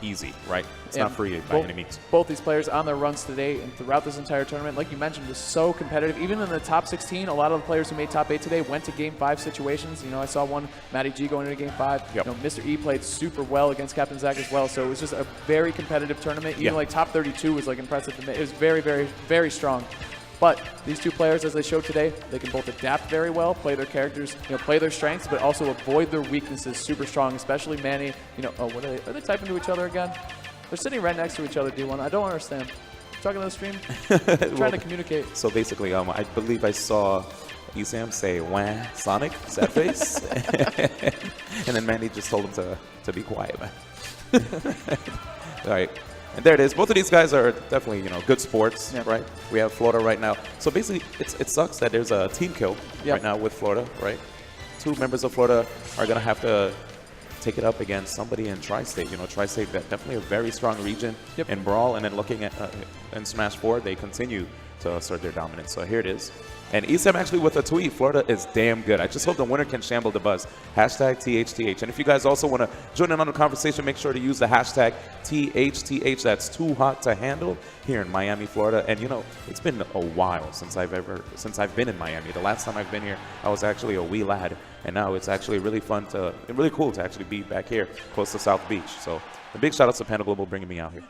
easy, right? It's not free by any means. Both these players on their runs today and throughout this entire tournament, like you mentioned, was so competitive. Even in the top 16, a lot of the players who made top 8 today went to Game 5 situations. You know, I saw one, Matty G, going into Game 5. Yep. You know, Mr. E played super well against Captain Zach as well. So it was just a very competitive tournament. Even like top 32 was like impressive to me. It was very, very, very strong. But these two players, as they showed today, they can both adapt very well, play their characters, you know, play their strengths, but also avoid their weaknesses super strong, especially Manny. You know, oh, what are they typing to each other again? They're sitting right next to each other, D1. I don't understand. Talking to the stream? Trying to communicate. So basically, I believe I saw ESAM say, "Wah, Sonic," sad face. And then Manny just told him to be quiet, man. All right. And there it is. Both of these guys are definitely, you know, good sports, right? We have Florida right now. So basically, it sucks that there's a team kill right now with Florida, right? 2 members of Florida are going to have to take it up against somebody in Tri-State. You know, Tri-State, definitely a very strong region in Brawl. And then looking at in Smash 4, they continue to assert their dominance. So here it is. And ESAM actually with a tweet, Florida is damn good. I just hope the winner can shamble the buzz. Hashtag THTH. And if you guys also want to join in on the conversation, make sure to use the hashtag THTH. That's too hot to handle here in Miami, Florida. And you know, it's been a while since I've been in Miami. The last time I've been here, I was actually a wee lad. And now it's actually really fun and really cool to actually be back here close to South Beach. So a big shout out to Panda Global bringing me out here.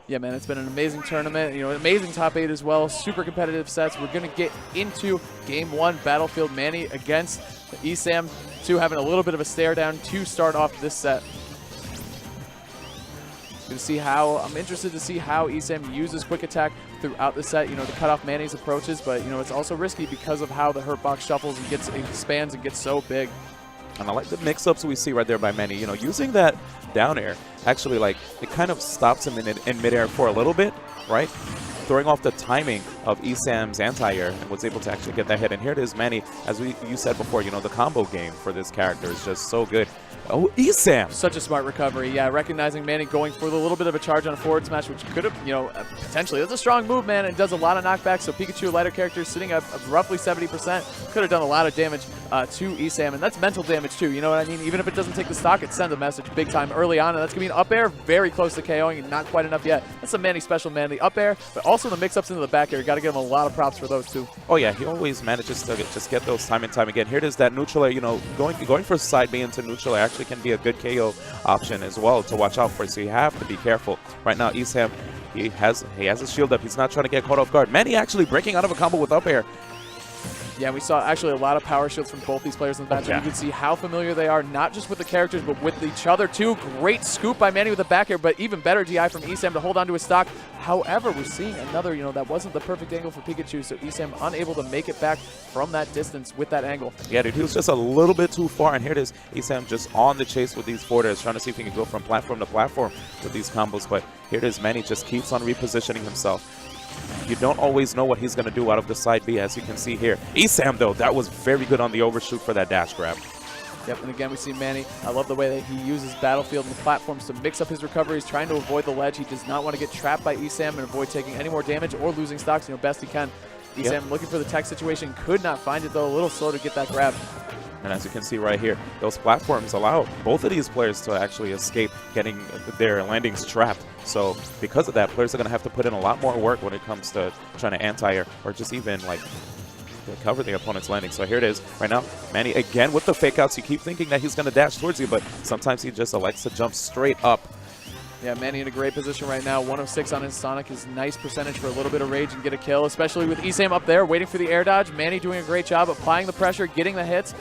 Yeah, man, it's been an amazing tournament. You know, an amazing top 8 as well. Super competitive sets. We're going to get into Game 1, Battlefield Manny against ESAM 2, having a little bit of a stare down to start off this set. I'm interested to see how ESAM uses quick attack throughout the set, you know, to cut off Manny's approaches. But, you know, it's also risky because of how the hurt box shuffles and expands and gets so big. And I like the mix-ups we see right there by Manny. You know, using that down air, actually, like, it kind of stops him in midair for a little bit, right? Throwing off the timing of ESAM's anti-air and was able to actually get that hit. And here it is, Manny, as you said before, you know, the combo game for this character is just so good. Oh, ESAM! Such a smart recovery. Yeah, recognizing Manny going for a little bit of a charge on a forward smash, which could have, you know, potentially. That's a strong move, man, and does a lot of knockbacks. So Pikachu, a lighter character, sitting at roughly 70%, could have done a lot of damage to ESAM, and that's mental damage too. You know what I mean? Even if it doesn't take the stock, it sends a message big time early on, and that's going to be an up air, very close to KOing, and not quite enough yet. That's a Manny special, man. The up air, but also the mix-ups into the back air. You got to give him a lot of props for those too. Oh yeah, he always manages to just get those time and time again. Here it is, that neutral air, you know, going for side B into neutral air actually can be a good KO option as well to watch out for, so you have to be careful. Right now, ESAM, he has his shield up. He's not trying to get caught off guard. Manny actually breaking out of a combo with up air. Yeah, we saw actually a lot of power shields from both these players in the match. You can see how familiar they are, not just with the characters, but with each other too. Great scoop by Manny with the back air, but even better DI from ESAM to hold on to his stock. However, we're seeing another, you know, that wasn't the perfect angle for Pikachu, so ESAM unable to make it back from that distance with that angle. Yeah, dude, he was just a little bit too far, and here it is, ESAM just on the chase with these forward airs, trying to see if he can go from platform to platform with these combos, but here it is, Manny just keeps on repositioning himself. You don't always know what he's going to do out of the side B, as you can see here. ESAM, though, that was very good on the overshoot for that dash grab. Yep, and again, we see Manny. I love the way that he uses Battlefield and the platforms to mix up his recoveries, trying to avoid the ledge. He does not want to get trapped by ESAM and avoid taking any more damage or losing stocks, you know, best he can. ESAM looking for the tech situation, could not find it, though, a little slow to get that grab. And as you can see right here, those platforms allow both of these players to actually escape getting their landings trapped. So because of that, players are going to have to put in a lot more work when it comes to trying to anti-air or just even like cover the opponent's landing. So here it is right now. Manny again with the fake outs. You keep thinking that he's going to dash towards you, but sometimes he just elects to jump straight up. Yeah, Manny in a great position right now. 106 on his Sonic is nice percentage for a little bit of rage and get a kill, especially with ESAM up there waiting for the air dodge. Manny doing a great job applying the pressure, getting the hits.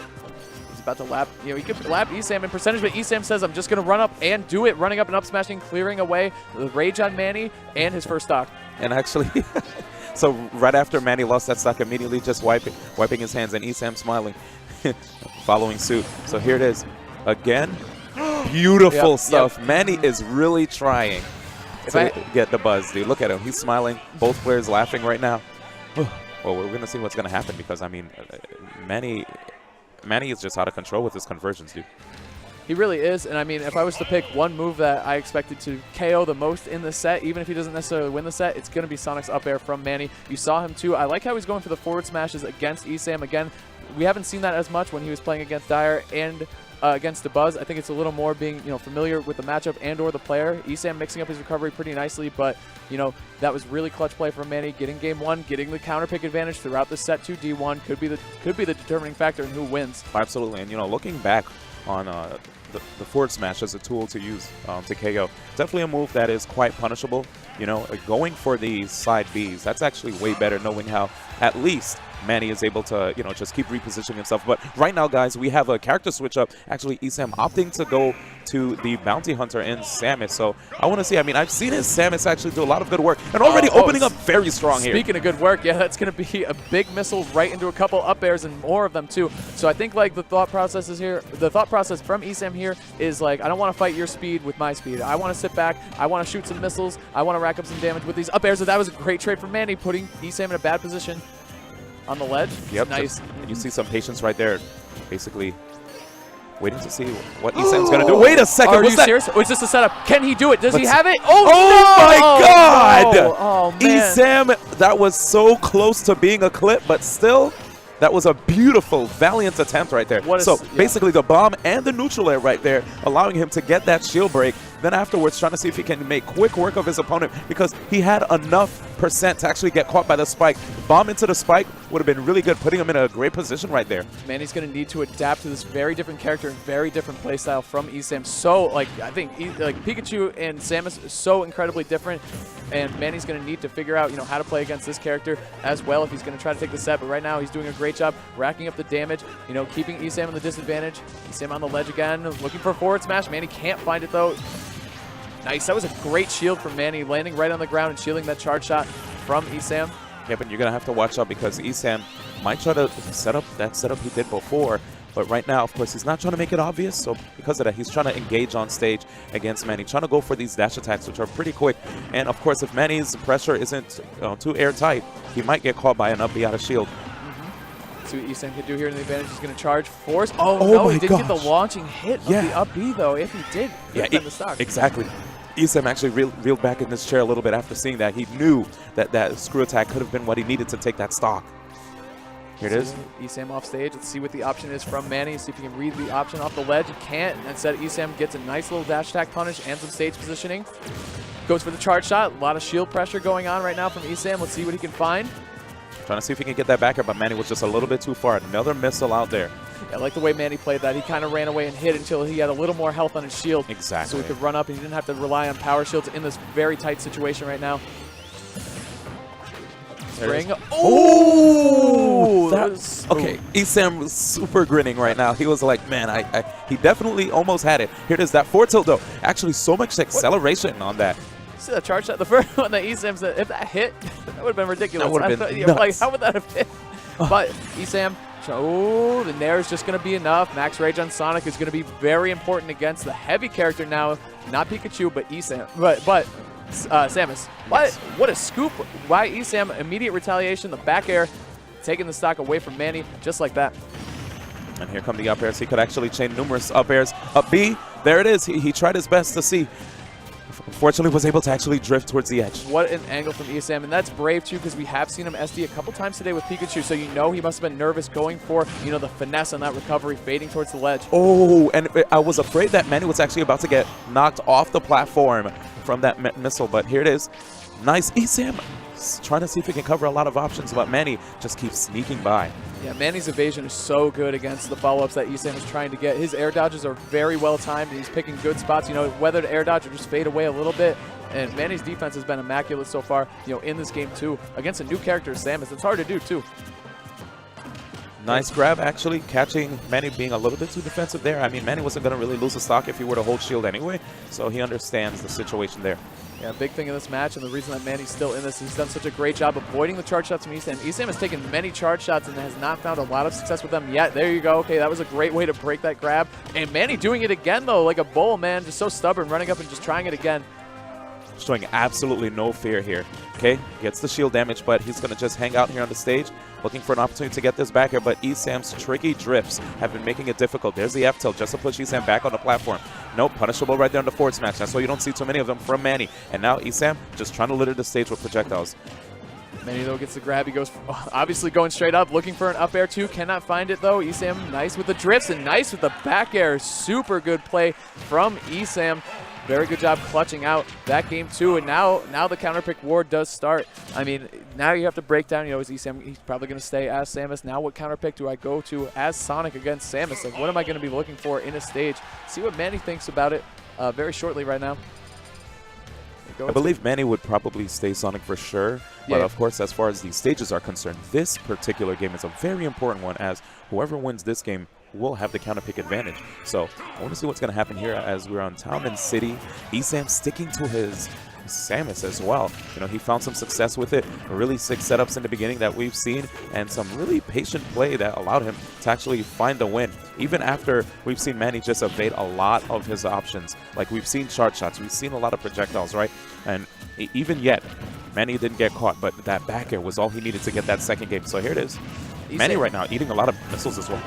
He's about to lap, you know, he could lap ESAM in percentage, but ESAM says, I'm just going to run up and do it, running up and up smashing, clearing away the rage on Manny and his first stock. And actually, so right after Manny lost that stock, immediately just wiping his hands, and ESAM smiling, following suit. So here it is again. Beautiful stuff. Yep. Manny is really trying to get the buzz, dude. Look at him. He's smiling. Both players laughing right now. Well, we're going to see what's going to happen because, I mean, Manny is just out of control with his conversions, dude. He really is, and I mean, if I was to pick one move that I expected to KO the most in the set, even if he doesn't necessarily win the set, it's going to be Sonic's up air from Manny. You saw him too. I like how he's going for the forward smashes against ESAM. Again, we haven't seen that as much when he was playing against Dyer, and against Buzz. I think it's a little more being, familiar with the matchup and/or the player. ESAM mixing up his recovery pretty nicely, but that was really clutch play from Manny. Getting game 1, getting the counter pick advantage throughout the set 2 D1 could be the determining factor in who wins. Absolutely, and looking back on the forward smash as a tool to use to KO, definitely a move that is quite punishable. Going for the side Bs, that's actually way better, knowing how at least Manny is able to, just keep repositioning himself. But right now, guys, we have a character switch up. Actually, ESAM opting to go to the Bounty Hunter in Samus. So I want to see, I've seen his Samus actually do a lot of good work and already opening up very strong here. Speaking of good work, yeah, that's going to be a big missile right into a couple up airs and more of them too. So I think the thought process from ESAM here is I don't want to fight your speed with my speed. I want to sit back. I want to shoot some missiles. I want to rack up some damage with these up airs. So that was a great trade from Manny, putting ESAM in a bad position on the ledge. Yep. Nice. You see some patience right there, basically waiting to see what ESAM's going to do. Wait a second. Are you serious? Or is this a setup? Can he do it? Does he have it? Oh no! My God! No. Oh, man. ESAM, that was so close to being a clip, but still, that was a beautiful, valiant attempt right there. Basically the bomb and the neutral air right there, allowing him to get that shield break. Then afterwards, trying to see if he can make quick work of his opponent, because he had enough percent to actually get caught by the spike. Bomb into the spike would have been really good, putting him in a great position right there. Manny's going to need to adapt to this very different character and very different playstyle from ESAM. So, I think Pikachu and Samus are so incredibly different, and Manny's going to need to figure out, how to play against this character as well if he's going to try to take the set. But right now, he's doing a great job racking up the damage, keeping ESAM in the disadvantage. ESAM on the ledge again, looking for a forward smash. Manny can't find it though. Nice. That was a great shield from Manny, landing right on the ground and shielding that charge shot from ESAM. Yeah, but you're going to have to watch out, because ESAM might try to set up that setup he did before. But right now, of course, he's not trying to make it obvious. So because of that, he's trying to engage on stage against Manny, trying to go for these dash attacks, which are pretty quick. And of course, if Manny's pressure isn't too airtight, he might get caught by an up B out of shield. See what ESAM can do here in the advantage. He's going to charge force. Oh no, he didn't get the launching hit of the up B though. If he did, the stock. Exactly. ESAM actually reeled back in his chair a little bit after seeing that. He knew that screw attack could have been what he needed to take that stock. Here it is. ESAM off stage. Let's see what the option is from Manny. See if he can read the option off the ledge. He can't. Instead, ESAM gets a nice little dash attack punish and some stage positioning. Goes for the charge shot. A lot of shield pressure going on right now from ESAM. Let's see what he can find. Trying to see if he can get that back up, but Manny was just a little bit too far. Another missile out there. I like the way Manny played that. He kind of ran away and hit until he had a little more health on his shield. Exactly. So he could run up and he didn't have to rely on power shields in this very tight situation right now. Spring. Oh! Okay, ESAM was super grinning right now. He was like, man, he definitely almost had it. Here it is, that forward tilt though. Actually, so much acceleration on that. See that charge shot? The first one that ESAM said, if that hit, that would have been ridiculous. That would have been nuts. How would that have hit? But ESAM, the Nair is just going to be enough. Max Rage on Sonic is going to be very important against the heavy character now. Not Pikachu, but ESAM. But Samus. Yes. What a scoop by ESAM. Immediate retaliation. The back air taking the stock away from Manny just like that. And here come the up airs. He could actually chain numerous up airs. Up B, there it is. He tried his best to see. Unfortunately, was able to actually drift towards the edge. What an angle from ESAM, and that's brave too, because we have seen him SD a couple times today with Pikachu, so he must have been nervous going for, the finesse on that recovery, fading towards the ledge. Oh, and I was afraid that Manny was actually about to get knocked off the platform from that missile, but here it is. Nice. ESAM trying to see if he can cover a lot of options, but Manny just keeps sneaking by. Yeah, Manny's evasion is so good against the follow-ups that ESAM is trying to get. His air dodges are very well timed, and he's picking good spots. Whether the air dodge or just fade away a little bit. And Manny's defense has been immaculate so far, in this game too. Against a new character, Samus, it's hard to do too. Nice grab, actually, catching Manny being a little bit too defensive there. Manny wasn't going to really lose a stock if he were to hold shield anyway, so he understands the situation there. Yeah, big thing in this match, and the reason that Manny's still in this, he's done such a great job avoiding the charge shots from ESAM. ESAM has taken many charge shots and has not found a lot of success with them yet. There you go. Okay, that was a great way to break that grab. And Manny doing it again, though, like a bull, man. Just so stubborn, running up and just trying it again. Showing absolutely no fear here. Okay, gets the shield damage, but he's going to just hang out here on the stage, looking for an opportunity to get this back here, but ESAM's tricky drifts have been making it difficult. There's the F-tilt just to push ESAM back on the platform. Nope, punishable right there on the forward smash. That's why you don't see too many of them from Manny. And now ESAM just trying to litter the stage with projectiles. Manny, though, gets the grab. He goes, obviously going straight up, looking for an up air, too. Cannot find it, though. ESAM nice with the drifts and nice with the back air. Super good play from ESAM. Very good job clutching out that game, too. And now the counterpick war does start. I mean, now you have to break down, is ESAM, he's probably going to stay as Samus. Now what counterpick do I go to as Sonic against Samus? Like, what am I going to be looking for in a stage? See what Manny thinks about it very shortly right now. I believe Manny would probably stay Sonic for sure, but of course, as far as these stages are concerned, this particular game is a very important one, as whoever wins this game will have the counterpick advantage. So I want to see what's going to happen here as we're on Town and City. ESAM sticking to his Samus as well. He found some success with it. Really sick setups in the beginning that we've seen, and some really patient play that allowed him to actually find the win. Even after we've seen Manny just evade a lot of his options. Like, we've seen charge shots, we've seen a lot of projectiles, right? And even yet, Manny didn't get caught, but that back air was all he needed to get that second game. So here it is. Manny right now eating a lot of missiles as well.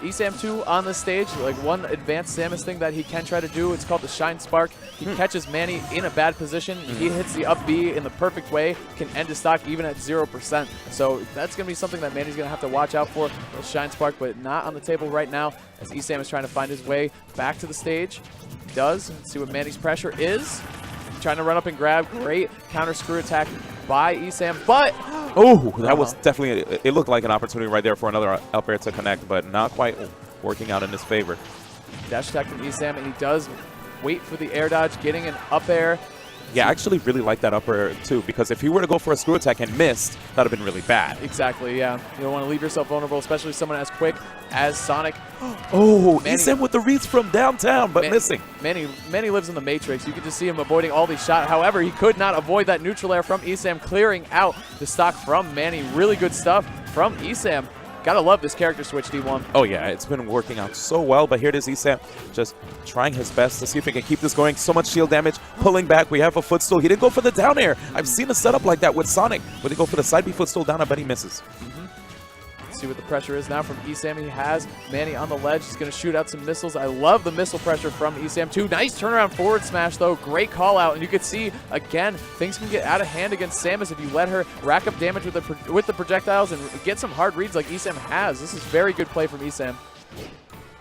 ESAM 2 on the stage, like one advanced Samus thing that he can try to do. It's called the Shine Spark. He catches Manny in a bad position. He hits the up B in the perfect way, can end his stock even at 0%. So that's going to be something that Manny's going to have to watch out for, the Shine Spark, but not on the table right now as ESAM is trying to find his way back to the stage. He does. Let's see what Manny's pressure is. Trying to run up and grab. Great counter screw attack by ESAM, but oh, that was definitely, it looked like an opportunity right there for another up air to connect, but not quite working out in his favor. Dash attack from ESAM, and he does wait for the air dodge, getting an up air. Yeah, I actually really like that up air too, because if he were to go for a screw attack and missed, that would have been really bad. Exactly, yeah. You don't want to leave yourself vulnerable, especially someone as quick as Sonic. Oh, ESAM with the reads from downtown, but missing. Manny lives in the Matrix. You can just see him avoiding all these shots. However, he could not avoid that neutral air from ESAM, clearing out the stock from Manny. Really good stuff from ESAM. Gotta love this character switch, D1. Oh yeah, it's been working out so well, but here it is, ESAM just trying his best to see if he can keep this going. So much shield damage, pulling back. We have a footstool. He didn't go for the down air. I've seen a setup like that with Sonic, where they go for the side B footstool down, I bet he misses. See what the pressure is now from ESAM. He has Manny on the ledge. He's going to shoot out some missiles. I love the missile pressure from ESAM too. Nice turnaround forward smash though. Great call out. And you can see, again, things can get out of hand against Samus if you let her rack up damage with the projectiles and get some hard reads like ESAM has. This is very good play from ESAM.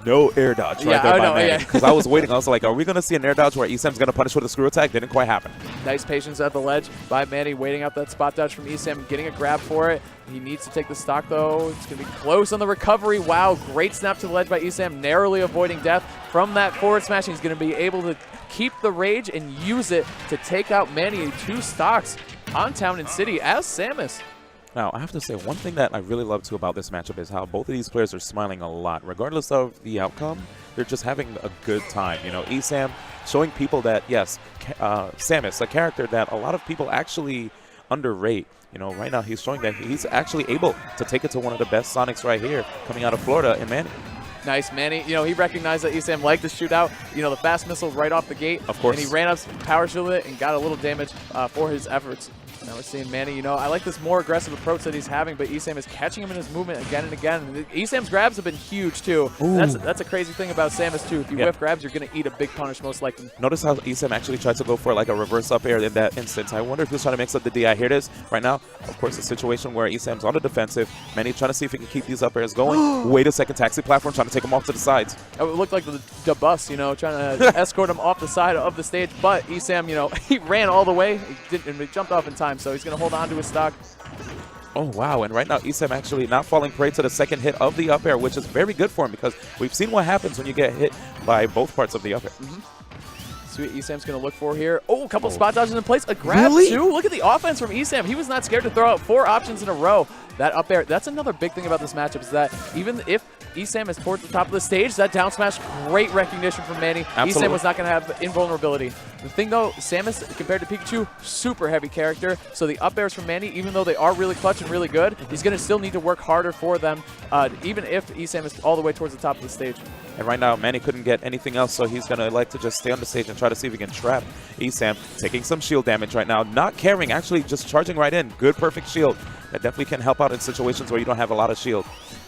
No air dodge right there by Manny. Because I was waiting. I was like, are we going to see an air dodge where ESAM's going to punish with a screw attack? Didn't quite happen. Nice patience at the ledge by Manny, waiting out that spot dodge from ESAM, getting a grab for it. He needs to take the stock, though. It's going to be close on the recovery. Wow, great snap to the ledge by ESAM, narrowly avoiding death from that forward smash. He's going to be able to keep the rage and use it to take out Manny. 2 stocks on Town and City as Samus. Now, I have to say, one thing that I really love, too, about this matchup is how both of these players are smiling a lot. Regardless of the outcome, they're just having a good time. ESAM showing people that, yes, Samus, a character that a lot of people actually underrate. Right now he's showing that he's actually able to take it to one of the best Sonics right here, coming out of Florida in Manny. Nice, Manny. He recognized that ESAM liked to shoot out, the fast missile right off the gate. Of course. And he ran up, power shielded it, and got a little damage for his efforts. Now we're seeing Manny, I like this more aggressive approach that he's having, but ESAM is catching him in his movement again and again. ESAM's grabs have been huge, too. That's a crazy thing about Samus, too. If you whiff grabs, you're going to eat a big punish, most likely. Notice how ESAM actually tried to go for like a reverse up air in that instance. I wonder if he's trying to mix up the DI. Here it is right now. Of course, a situation where ESAM's on the defensive. Manny trying to see if he can keep these up airs going. Wait a second, taxi platform, trying to take him off to the sides. It looked like the bus, trying to escort him off the side of the stage. But ESAM, he ran all the way. He jumped off in time, so he's going to hold on to his stock. Oh, wow. And right now, ESAM actually not falling prey to the second hit of the up air, which is very good for him because we've seen what happens when you get hit by both parts of the up air. See what ESAM's going to look for here. Oh, a couple spot dodges in place. A grab, too. Look at the offense from ESAM. He was not scared to throw out 4 options in a row. That up air, that's another big thing about this matchup is that even if ESAM is towards the top of the stage, that down smash, great recognition from Manny. Absolutely. ESAM was not going to have invulnerability. The thing, though, Samus, compared to Pikachu, super heavy character. So the up airs from Manny, even though they are really clutch and really good, he's going to still need to work harder for them, even if ESAM is all the way towards the top of the stage. And right now, Manny couldn't get anything else, so he's going to like to just stay on the stage and try to see if he can trap ESAM. Taking some shield damage right now. Not caring, actually just charging right in. Good, perfect shield. That definitely can help out in situations where you don't have a lot of shield.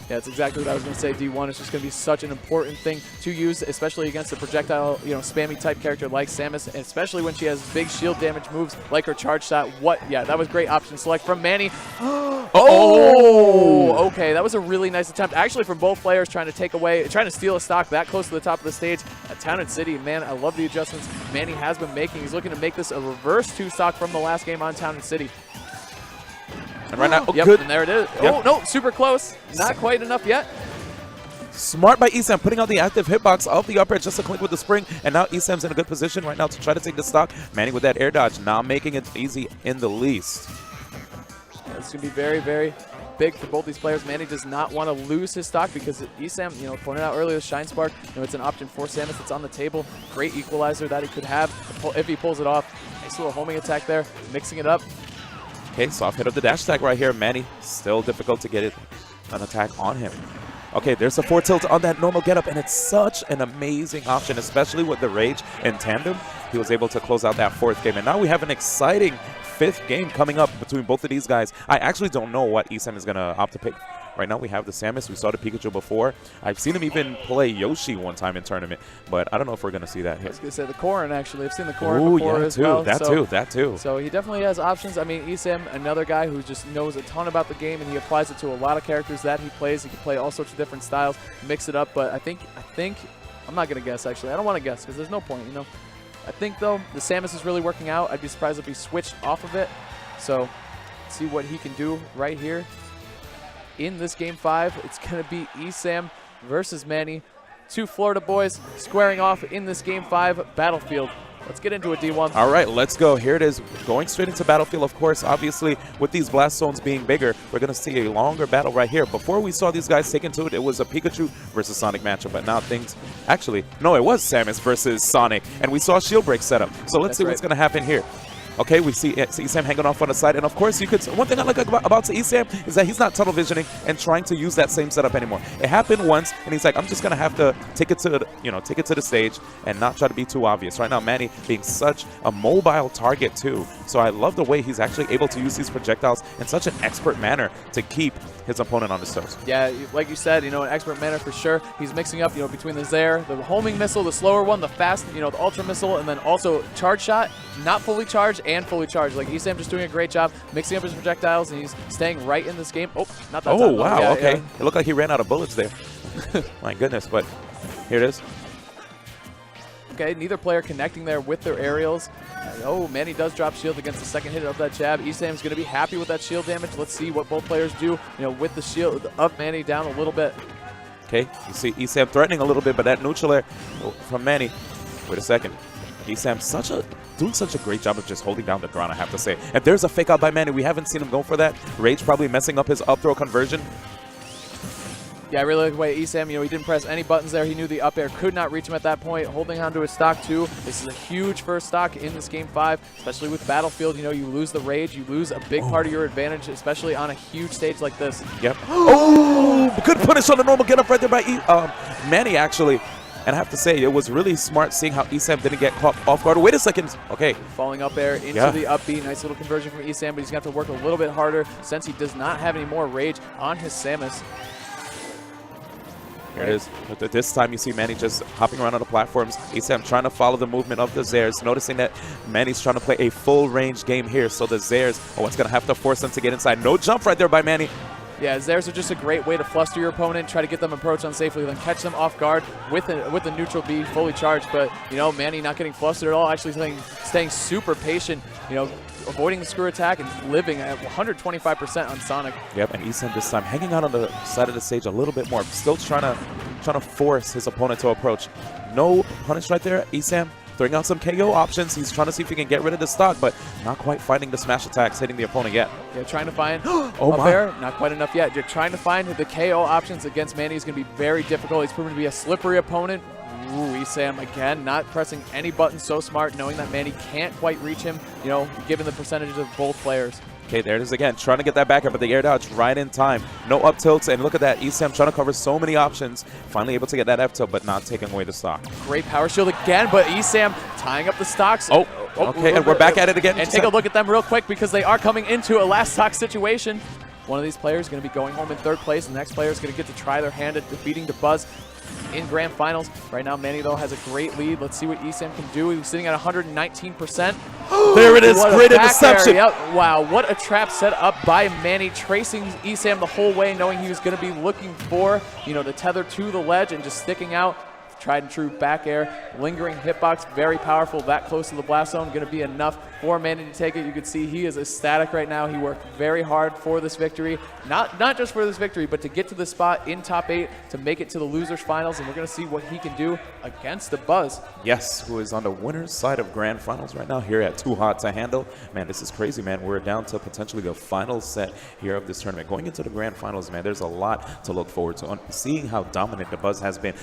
Yeah, that's exactly what I was going to say. D1 is just going to be such an important thing to use, especially against a projectile, spammy type character like Samus, and especially when she has big shield damage moves like her charge shot. Yeah, that was great option select from Manny. Oh, okay, that was a really nice attempt, actually, from both players trying to steal a stock that close to the top of the stage. At Town and City, man, I love the adjustments Manny has been making. He's looking to make this a reverse 2-stock from the last game on Town and City. And right now, yep, good. And there it is. Yep. Oh, no, super close. Not quite enough yet. Smart by ESAM, putting out the active hitbox of the up air just to click with the spring. And now ESAM's in a good position right now to try to take the stock. Manny with that air dodge, not making it easy in the least. Yeah, this is going to be very, very big for both these players. Manny does not want to lose his stock because ESAM, pointed out earlier, the Shine Spark, it's an option for Samus that's on the table. Great equalizer that he could have if he pulls it off. Nice little homing attack there, mixing it up. Okay, soft hit of the dash attack right here. Manny, still difficult to get an attack on him. Okay, there's a 4 tilt on that normal getup, and it's such an amazing option, especially with the Rage in tandem. He was able to close out that 4th game, and now we have an exciting 5th game coming up between both of these guys. I actually don't know what ESAM is going to opt to pick. Right now we have the Samus. We saw the Pikachu before. I've seen him even play Yoshi one time in tournament, but I don't know if we're going to see that here. I was going to say the Corrin, actually. I've seen the Corrin before as well. That too. So he definitely has options. I mean, ESAM, another guy who just knows a ton about the game, and he applies it to a lot of characters that he plays. He can play all sorts of different styles, mix it up, but I think I'm not going to guess, actually. I don't want to guess because there's no point, I think, though, the Samus is really working out. I'd be surprised if he switched off of it. So see what he can do right here. In this Game 5, it's going to be ESAM versus Manny. 2 Florida boys squaring off in this Game 5 Battlefield. Let's get into it, D1. All right, let's go. Here it is, going straight into Battlefield, of course. Obviously, with these blast zones being bigger, we're going to see a longer battle right here. Before we saw these guys take into it, it was a Pikachu versus Sonic matchup, but now things... Actually, no, it was Samus versus Sonic, and we saw shield break setup. So let's see what's going to happen here. Okay, we see ESAM hanging off on the side, and of course, one thing I like about ESAM is that he's not tunnel visioning and trying to use that same setup anymore. It happened once, and he's like, I'm just gonna have to take it to the stage and not try to be too obvious. Right now, Manny being such a mobile target too, so I love the way he's actually able to use these projectiles in such an expert manner to keep his opponent on his toes. Yeah, like you said, an expert manner for sure. He's mixing up, between the Zair, the homing missile, the slower one, the fast, the ultra missile, and then also charge shot, not fully charged and fully charged. Like ESAM just doing a great job mixing up his projectiles, and he's staying right in this game. Oh, not that time. Oh, wow, yeah, okay. Yeah. It looked like he ran out of bullets there. My goodness, but here it is. Okay, neither player connecting there with their aerials. Oh, Manny does drop shield against the second hit of that jab. ESAM's going to be happy with that shield damage. Let's see what both players do, with the shield of Manny down a little bit. Okay, you see ESAM threatening a little bit, but that neutral air from Manny. Wait a second. ESAM doing such a great job of just holding down the ground, I have to say. If there's a fake out by Manny, we haven't seen him go for that. Rage probably messing up his up throw conversion. Yeah, I really like the way ESAM, he didn't press any buttons there. He knew the up air could not reach him at that point, holding on to his stock too. This is a huge first stock in this Game 5, especially with Battlefield. You lose the Rage, you lose a big part of your advantage, especially on a huge stage like this. Yep. Oh, good punish on the normal get up right there by Manny, actually. And I have to say, it was really smart seeing how ESAM didn't get caught off guard. Wait a second. Okay. Falling up air into the up B. Nice little conversion from ESAM, but he's going to have to work a little bit harder since he does not have any more Rage on his Samus. Here it is. But this time you see Manny just hopping around on the platforms. ESAM trying to follow the movement of the Zairs, noticing that Manny's trying to play a full range game here. So the Zairs are what's going to have to force them to get inside. No jump right there by Manny. Yeah, Zairs are just a great way to fluster your opponent, try to get them approached unsafely, then catch them off guard with a neutral B fully charged. But, Manny not getting flustered at all, actually staying super patient, avoiding the screw attack and living at 125% on Sonic. Yep, and ESAM this time hanging out on the side of the stage a little bit more, still trying to force his opponent to approach. No punish right there, ESAM. Throwing out some KO options. He's trying to see if he can get rid of the stock, but not quite finding the smash attacks hitting the opponent yet. Yeah, trying to find up air, not quite enough yet. You're trying to find the KO options against Manny is going to be very difficult. He's proven to be a slippery opponent. Ooh, ESAM again, not pressing any buttons, so smart, knowing that Manny can't quite reach him, given the percentages of both players. Okay, there it is again, trying to get that back up, but the air dodge right in time. No up tilts, and look at that, ESAM trying to cover so many options. Finally able to get that F tilt, but not taking away the stock. Great power shield again, but ESAM tying up the stocks. Okay, and we're back at it again. And take a look at them real quick because they are coming into a last stock situation. One of these players is going to be going home in 3rd place. The next player is going to get to try their hand at defeating the Buzz in grand finals. Right now, Manny, though, has a great lead. Let's see what ESAM can do. He's sitting at 119%. There it is. What a Great back interception. air. Yep. Wow, what a trap set up by Manny, tracing ESAM the whole way, knowing he was going to be looking for, the tether to the ledge and just sticking out. Tried and true back air, lingering hitbox, very powerful, that close to the blast zone, going to be enough for Manny to take it. You can see he is ecstatic right now. He worked very hard for this victory, not just for this victory, but to get to the spot in top 8 to make it to the losers finals, and we're going to see what he can do against the Buzz. Yes, who is on the winner's side of grand finals right now here at Too Hot to Handle. Man, this is crazy, man. We're down to potentially the final set here of this tournament. Going into the grand finals, man, there's a lot to look forward to. Seeing how dominant the Buzz has been.